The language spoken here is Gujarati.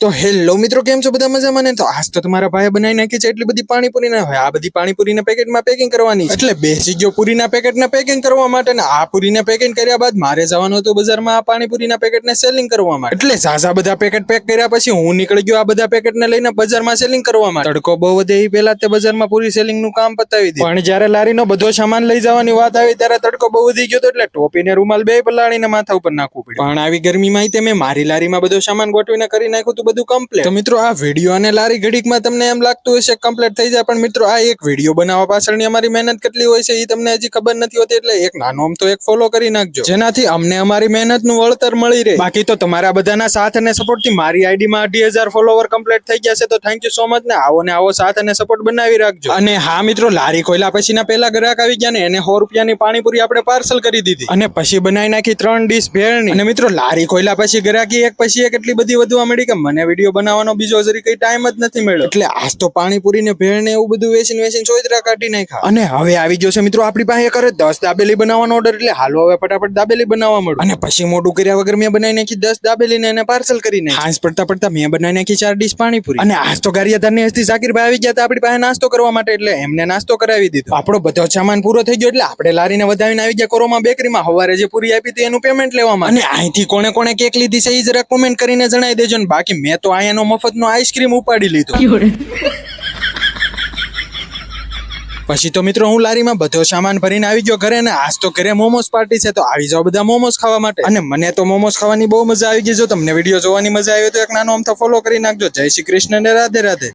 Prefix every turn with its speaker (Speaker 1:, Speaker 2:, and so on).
Speaker 1: તો હેલો મિત્રો, કેમ છો? બધા મજામાં ને? તો આજ તો તમારા ભાઈ બનાવી નાખી છે એટલી બધી પાણીપુરી ના હોય. આ બધી પાણીપુરીના પેકેટમાં પેકિંગ કરવાની છે. એટલે બેસી ગયો પૂરીના પેકેટને પેકિંગ કરવા માટે ને આ પૂરીને પેકિંગ કર્યા બાદ મારે જવાનું હતું બજારમાં આ પાણીપુરીના પેકેટને સેલિંગ કરવા માટે. એટલે ઝાઝા બધા પેકેટ પેક કર્યા પછી હું નીકળી ગયો આ બધા પેકેટને લઈને બજારમાં સેલિંગ કરવા માટે. તડકો બહુ વધે એ પહેલા તે બજારમાં પૂરી સેલિંગ નું કામ પતાવી દીધું. પણ જ્યારે લારીનો બધો સામાન લઈ જવાની વાત આવી ત્યારે તડકો બહુ વધી ગયો એટલે ટોપી ને રૂમાલ બે પલાળીને માથા ઉપર નાખવું પડ્યું. પણ આવી ગરમીમાં મેં મારી લારીમાં બધો સામાન ગોઠવીને કરી નાખ્યું હતું બધું કમ્પ્લીટ. મિત્રો આ વિડીયો અને લારી ઘડીકમાં તમને એમ લાગતું હશે કમ્પ્લીટ થઈ જાય, પણ મિત્રો આ એક વિડીયો બનાવવા પાછળની અમારી મહેનત કેટલી હોય છે એ તમને હજી ખબર નથી હોતી. એટલે એક નાનો આમ તો એક ફોલો કરી નાખજો, જેનાથી અમને અમારી મહેનતનું વળતર મળી રહે. બાકી તો તમારા બધાના સાથ અને સપોર્ટ થી મારી આઈડીમાં 18,000 ફોલોવર કમ્પ્લીટ થઈ ગયા છે. તો થેન્ક યુ સો મચ ને આવો સાથ અને સપોર્ટ બનાવી રાખજો. અને હા મિત્રો, લારી ખોલ્યા પછીના પહેલા ગ્રાહક આવી ગયા ને એને 100 રૂપિયાની પાણીપુરી આપણે પાર્સલ કરી દીધી અને પછી બનાવી નાખી 3 ડીશ ભેળની. અને મિત્રો લારી ખોલ્યા પછી ગ્રાહકી એક પછી એક એટલી બધી વધવા મળી કે મને વિડીયો બનાવવાનો બીજો જરી કઈ ટાઈમ જ નથી મળ્યો. એટલે આજ તો પાણીપુરી ને ભેળ ને એવું બધું વેચીને ચોતરા કાઢી નાખ્યા. અને હવે આવી ગયો છે મિત્રો આપણી પાસે કરે 10 દાબેલી બનાવવાનો ઓર્ડર. એટલે હાલો હવે ફટાફટ દાબેલી બનાવવા મળ્યું. અને પછી મોટું કર્યા વગર મેં બનાવી નાખી 10 દાબેલી ને એને પાર્સલ કરીને હાંસ પડતા મેં બનાવી નાખી 4 ડીશ પાણીપુરી. અને આજ તો ગારિયાધાર ની હસ્તી ઝાકીરભાઈ આવી ગયા હતા આપણી પાસે નાસ્તો કરવા માટે. એટલે એમને નાસ્તો કરાવી દીધો. આપણો બધો સામાન પૂરો થઈ ગયો એટલે આપણે લારીને વધાવીને આવી ગયા કોરોમા બેકરીમાં. સવારે જે પૂરી આપી હતી એનું પેમેન્ટ લેવામાં. અને અહીંથી કોણે કોણે કેક લીધી છે એ જરા કોમેન્ટ કરીને જણાવી દેજો ને. બાકી મેં તો અહીંયાનો મફતનો આઈસ્ક્રીમ ઉપાડી લીધો. પછી તો મિત્રો હું લારીમાં બધો સામાન ભરીને આવી ગયો ઘરે. ને આજ તો ઘરે મોમોસ પાર્ટી છે, તો આવી જાઓ બધા મોમોસ ખાવા માટે. અને મને તો મોમોસ ખાવાની બહુ મજા આવી ગઈ. જો તમને વિડીયો જોવાની મજા આવી તો એક નાનો અમથો ફોલો કરી નાખજો. જય શ્રી કૃષ્ણ ને રાધે રાધે.